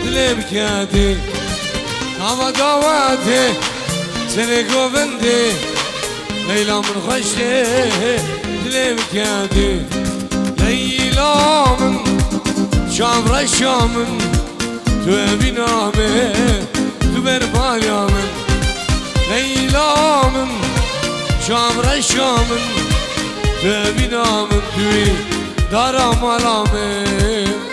دلي بكاتي هوا دعواتي سني قوبندي ليلى من خشتي دلي بكاتي ليلى من شام رشامن تو بنامه تو برماليا من ليلى من شام رشامن تو بنامن توي دارا ملامه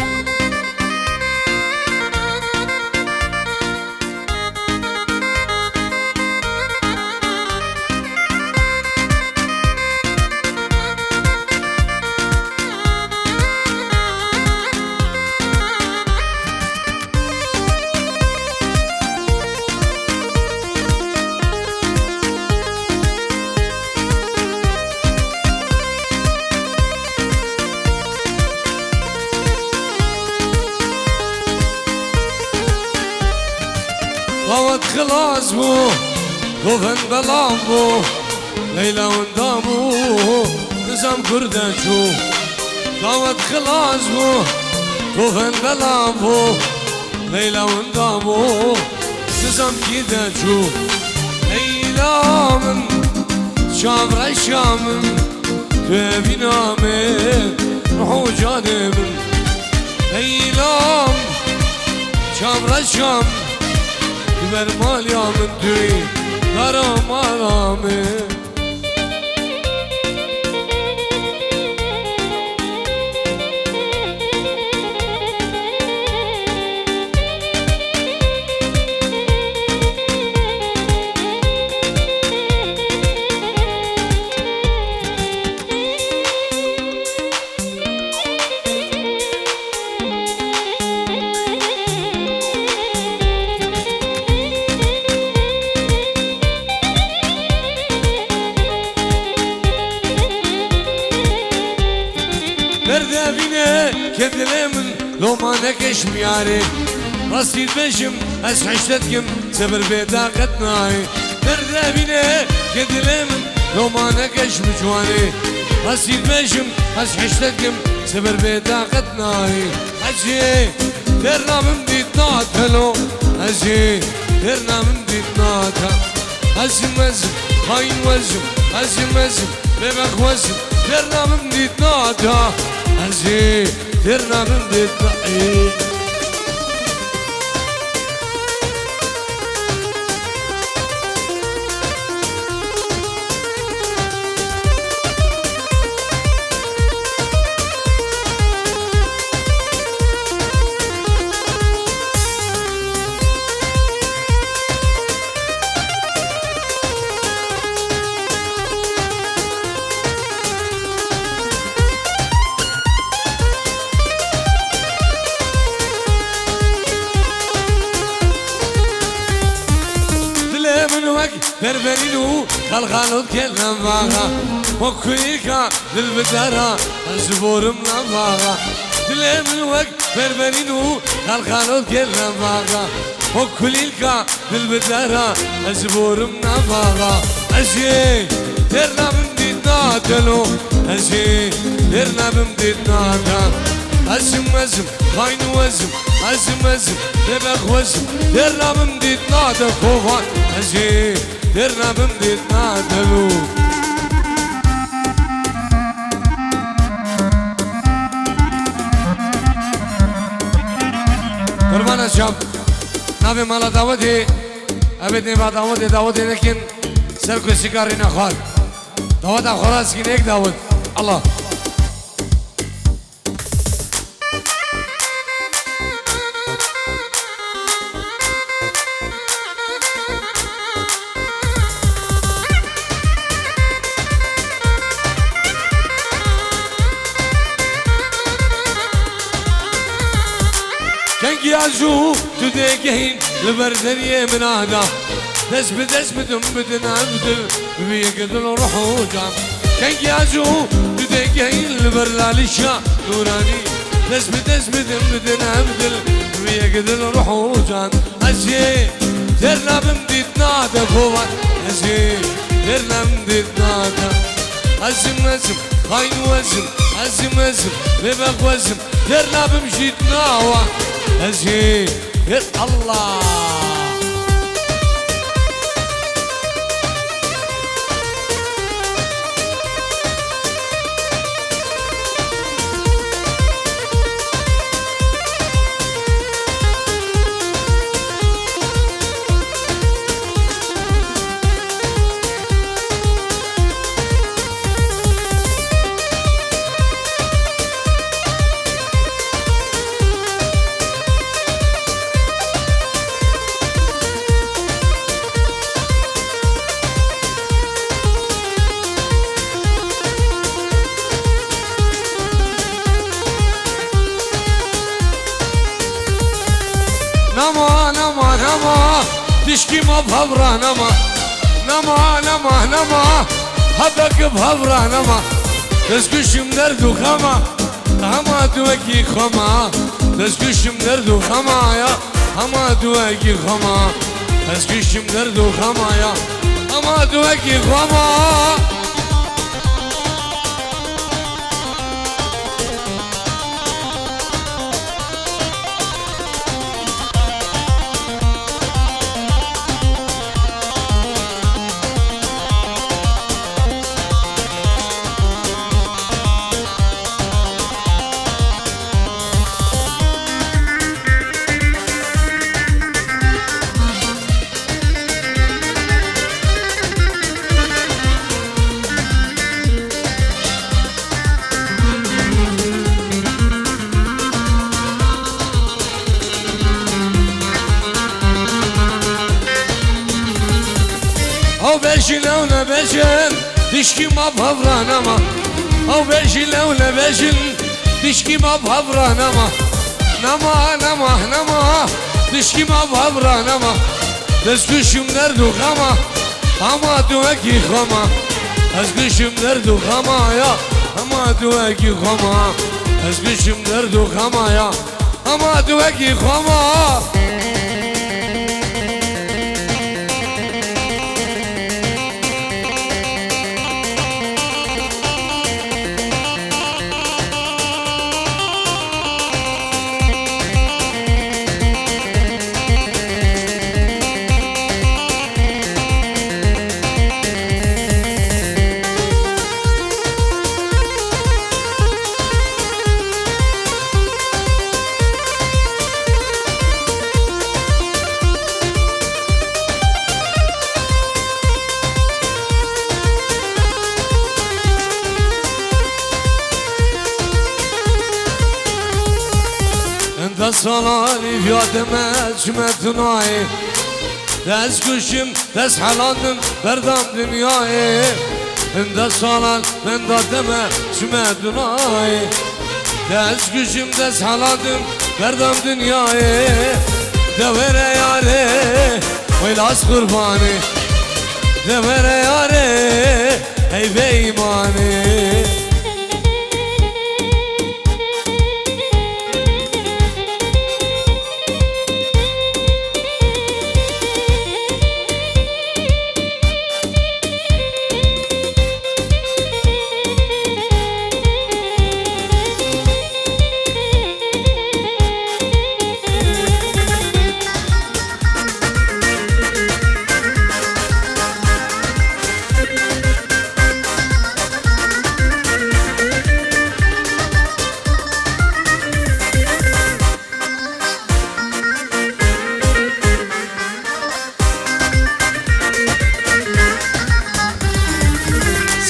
غوت خلاص بو غوفن بلام بو ليلى وندامو نظام كردن شو غوت خلاص بو غوفن بلام بو ليلى وندامو نظام كردن شو ليلى من شام رشام في نامي روحو جانب ليلى شام رشام برمال يا من دوي غرام علامي برده بینه که دلمن لو ما نکش میاره راسید بشم از حشتت کم سبر بیداقت نای برده بینه که دلمن لو ما نکش مجوانه راسید بشم از حشتت کم سبر بیداقت نای ازی در نامم دید ناتلو ازی در نامم دید ناتا ازم ازم خاین وزم ازم ازم ببخ وزم در نامم دید ناتا ازي درنا من بالطعيم بربرينو خلخالو تكلم معها وكليكا للبدارة الزبور منفاها دلي من وقت بربرينو خلخالو تكلم معها وكليكا للبدارة الزبور منفاها أزي درنا بمديتنا تلو أزي درنا بمديتنا أزم أزم خاين وزم أزم أزم دبخ وزم درنا بمديتنا تكوفان أزي درنا بمديتنا تلو قربان الشام نابي مالا داودي أبدني با داودي لكن سركو سيكاري نخال داود أخوراس كين ايك داود الله كنك يعجو تدقين لبردنية من هذا دس بدم بدنا بدل بيقدر روحو جام كنك يعجو تدقين لبرلالشا نوراني دس بدم بدنا بدل بيقدر روحو جام أزي درنا بمديتنا دفوان أزي درنا بمديتنا أزم أزم خاين وزم أزم أزم ببق وزم درنا بمشيتنا أزي غير الله. نما نما نما تشكي ما بهبره نما نما نما نما هبك بهبره نما تسكشم دردو خما هما دوكي خما تسكشم دردو خما يا هما دوكي خما تسكشم دردو خما يا هما دوكي خما. او بشي لو نبشن تشكي ما بهبران اما او بشي لو نبشن تشكي ما بهبران اما نما نما نما تشكي ما بهبران اما تسكشم دردو خما اما دوكي خما تسكشم دردو خما يا اما دوكي خما تسكشم دردو خما يا اما دوكي خما. انت صلاني في يادم جمتناي دست كشم دست حلالم بردم دنياي انت صلان من دادم جمتناي دست كشم دست حلالم بردم دنياي دور ياري ويلاس قرباني دور ياري ey beymani.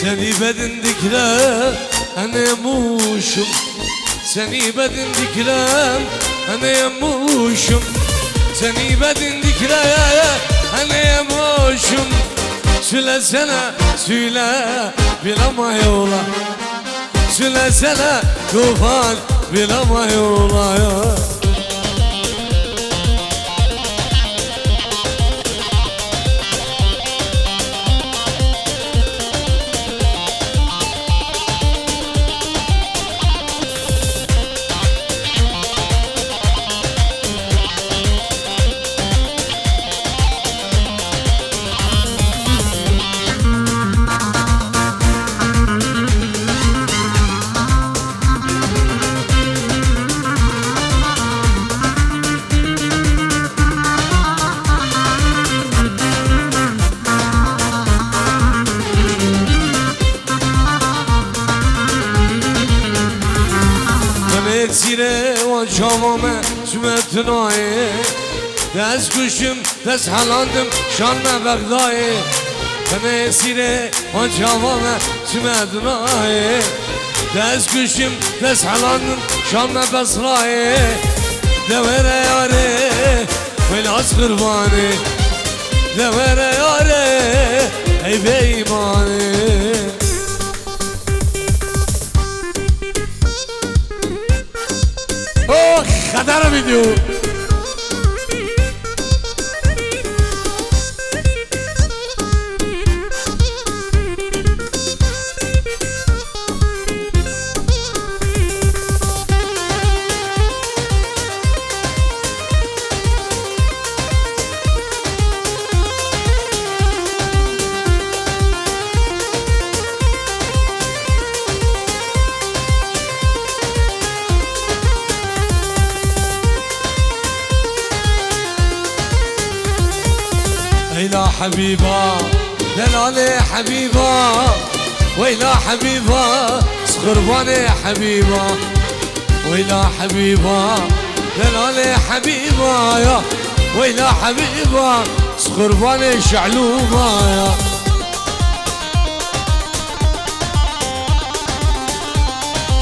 Seni bedindikiler annemuşum, seni bedindikiler annemuşum, seni bedindikiler annemuşum. Söylesene söyle bilamayola, söylesene tufan bilamayola ya. آجامامه سمتنایه دست کشم دست حلاندم شان بغدایه کنه سیره آجامامه سمتنایه دست کشم دست حلاندم شان بصرایه دوره یاره ویلاس قربانه دوره یاره ای بیمانه اوه خطر ویدیو ويلا حبيبا دلالي حبيبا ويلا حبيبا سخرباني حبيبا ويلا حبيبا دلالي حبيبا يا ويلا حبيبا سخرباني شعلوبا يا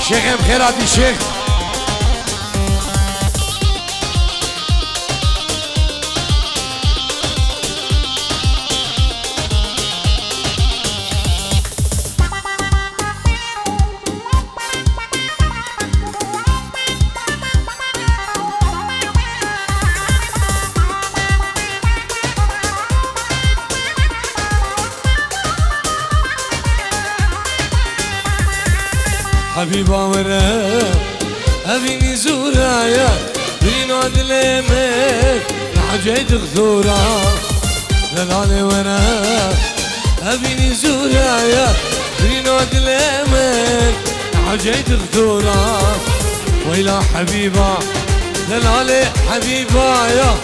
شيخ بخيراتي شيخ حبيبا ورا أبيني زورايا بيناد ليمك لحجيت غثورا دلالي ورا أبيني زورايا بيناد ليمك لحجيت غثورا ويلا حبيبا دلالي حبيبا يا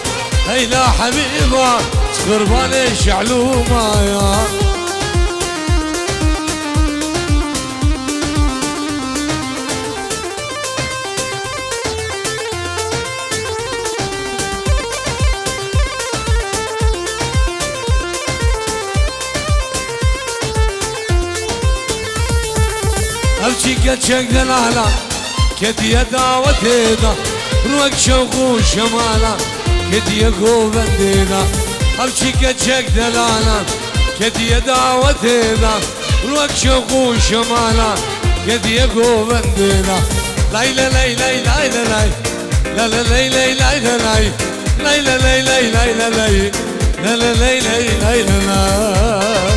هيلا حبيبا سخرباني شعلوما يا أبشي كتشك دلالا كدي دعوتي دا روك شوقو شمالا كدي قو بندينا أبشي كتشك دلالا كدي دعوتي دا روك شوقو شمالا كدي قو بندينا لايلا لايلا لايلا لاي لا لا لايلا لايلا لاي لايلا لايلا لايلا لاي لا لا لايلا لايلا لاي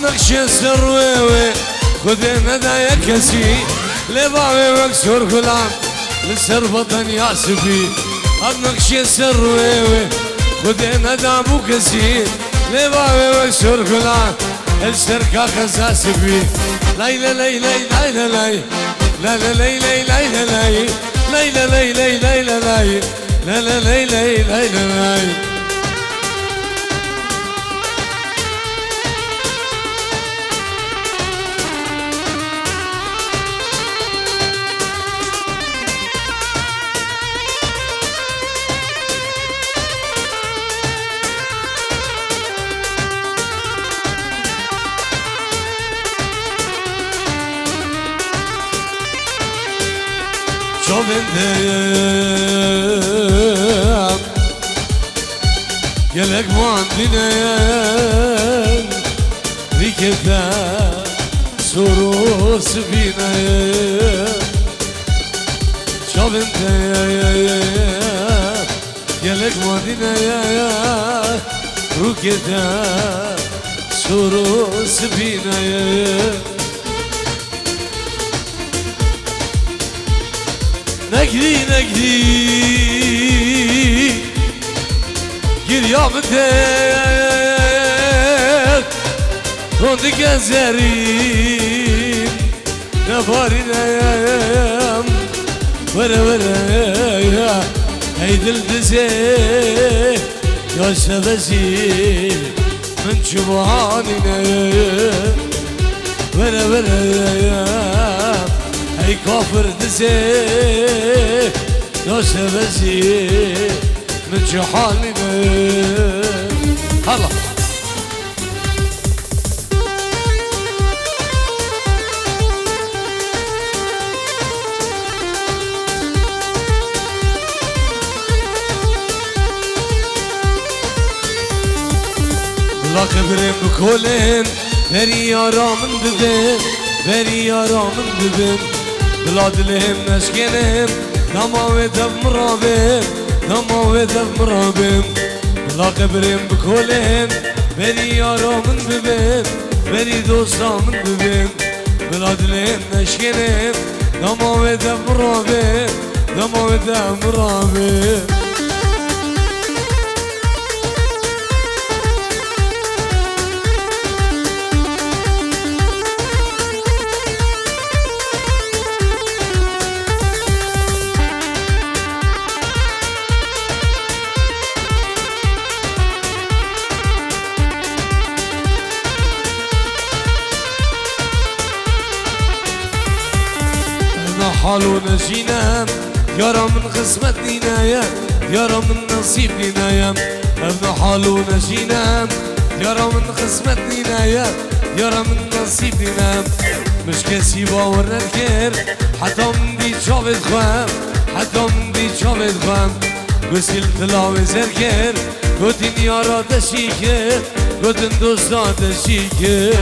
نقش السروي خذنا دا يكسي لبابي مكسور غلام لسر بطن ياسفي نقش السروي خذنا دا بوكسي لبابي مكسور غلام السركا خزاسفي لايلا لايلا لايلا لاي لا لا لايلا لايلا لاي لايلا لايلا لايلا لاي لا لا لايلا لايلا لاي شوفندم يلك معندنا ريكتا سروس بينا شوفندم يلك معندنا ريكتا سروس بينا نقدي نقدي gir yaptık Ronduk ezerim Ne farineyim Vere vere ya Ey dil dizi Yaşa vezir Min çubuhanine Vere vere ya Ey kafir dizi Yaşa vezir من جحالنا هلا بلا خبرين بكولين بري يارا من دبن بري يارا من دبن بلا دلهم نشكنهم نما ودب مرابم نما ودب مرابم بلا قبرم بكولين بري يارا من ببن بري دوستا من ببن بلا دلهم نشكنهم نما ودب مرابم نما ودب مرابم حالو نجينا يارا من خصمت نينايا يارا من نصيب نينايا ابن حالو نجينا يارا من خصمت نينايا يارا من نصيب نينايا مش كسي باورنا الكير حتى من دي شافت خوام حتى من دي شافت خوام وسيل تلاوي زركير قوتين يارا تشيكير قوتين دوستا تشيكير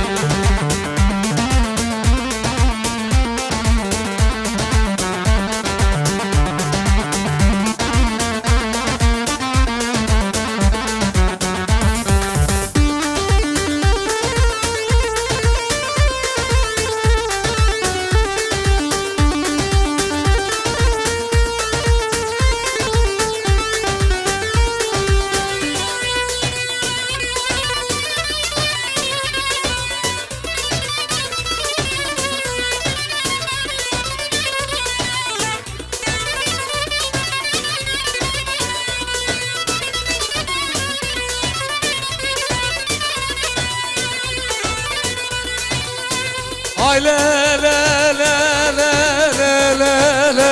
Ay la la la la la la la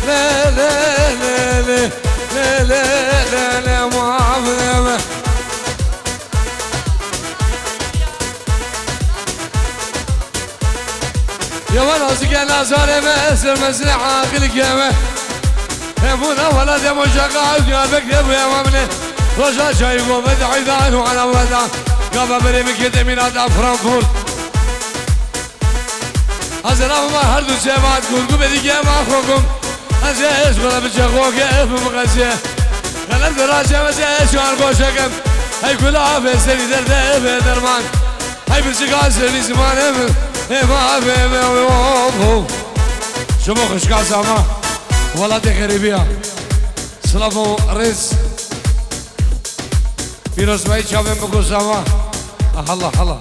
La la la la la la la la معافنة يا وناسك انا صار مسر مسرح عاقل القيامة يبونا ولد يا مشقاق يا بكتب يا ممنه رجع شايف وبدع يدعن وعلى ودع قابا بريم كده من هذا فرانكفورت هزرا ما هردو سمعت كل بدي جمع خوكم هزاش ولا بتشخوك في مغزيه غلط راجع مزاش وارقوشكم هاي كل عافية سري درده في درمان هاي برشقا سري زمان ما في شو مخش كاسما ولا دي غريبية سلافو ريس Piros Bey çabuk bu kuzama. Allah Allah.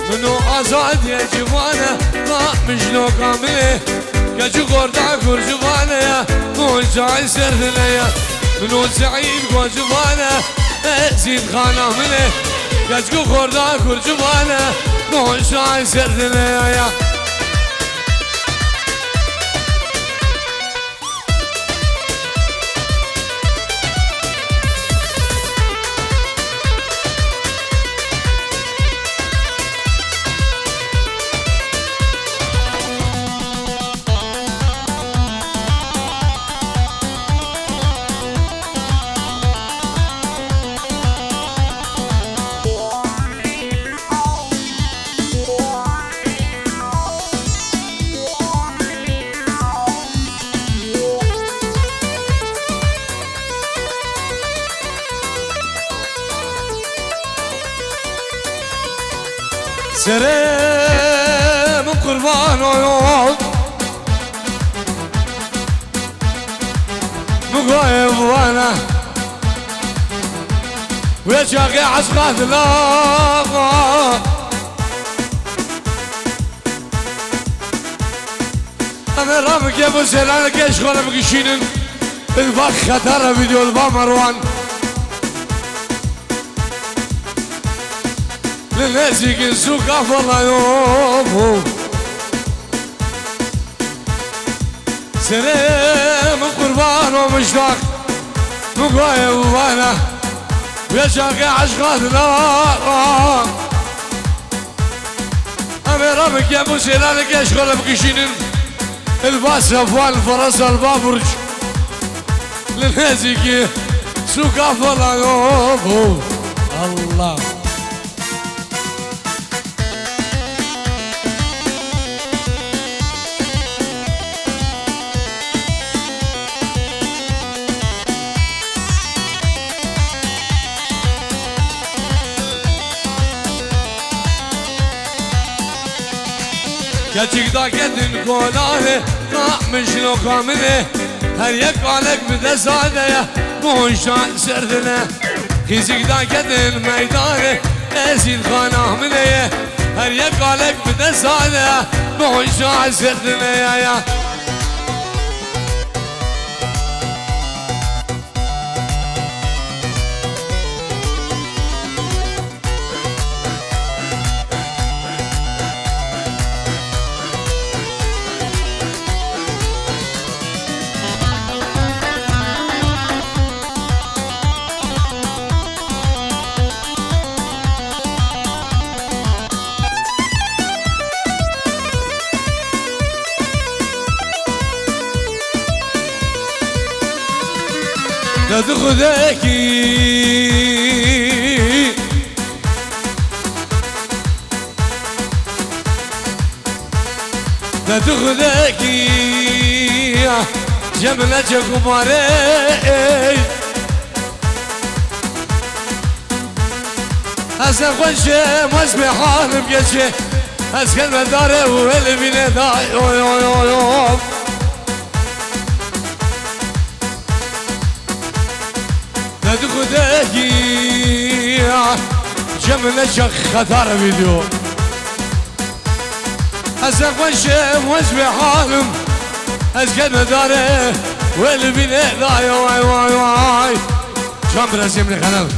منو azad ya civana ma mjno kamile Gacı korda kurcuvana ya Mucay serdine ya منو سعيد وجبانه زين خانه منه كشكو خوردا كرجبانه نون شاي سردنا يا سرم قربان عيون مقايب وانا ويا شاقي عشقات لا انا رامك يا ابو سلالك يا شغل بقشينن الباخ خطر فيديو البا مروان للناس يقنسوك افضل يوم سلام قربان ومشتاق مقايب وانا ويا شاقي عشقات لا انا رامك يا ابو سلالك يا شغل بقشينن الباس افوال فرس البابرج للنازيكي سوق افضل يوم الله كاتشك دا كدن كولانه نعمل شنو كامله هر یک قالك بده ساده مونشان سردنه كيزك دا كدن ميدانه ازيد خانه منه هر یک قالك بده ساده مونشان سردنه يا لا تاخذكي لا تاخذكي جملة قمري هسه خوشه مسبي حالم قشه هسه المداري واللي بينا داي لا تاخذكي جملة شخ خطر فيديو هسه خوشه مسبي حالم هسه المداري واللي بينا داي واي واي واي شلون برسم لي خلل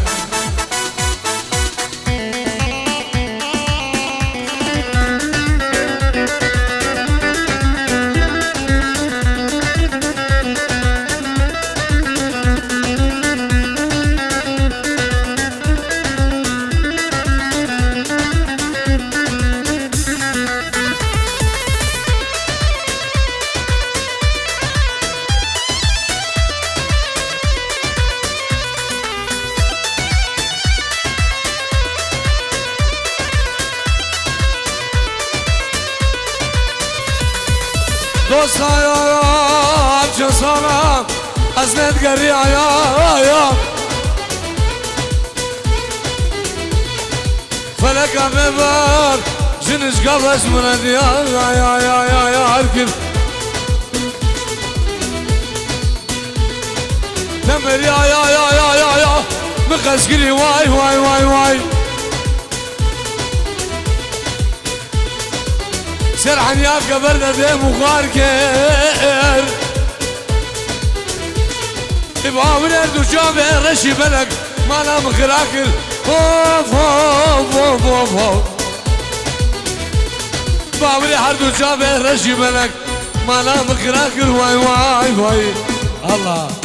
دوستا یارم چه سالم از ندگری آیا فلکم ببر جنش قبلش مردی یا کرد تمری یا مخشگری وای سرحن يا قبرنا ديم وغاركر يبقى ولد وشابه رشي بلك ما لا مخراكر هوف هوف هوف هوف هوف يبقى ولد حرد وشابه رشي بلك ما لا مخراكر واي الله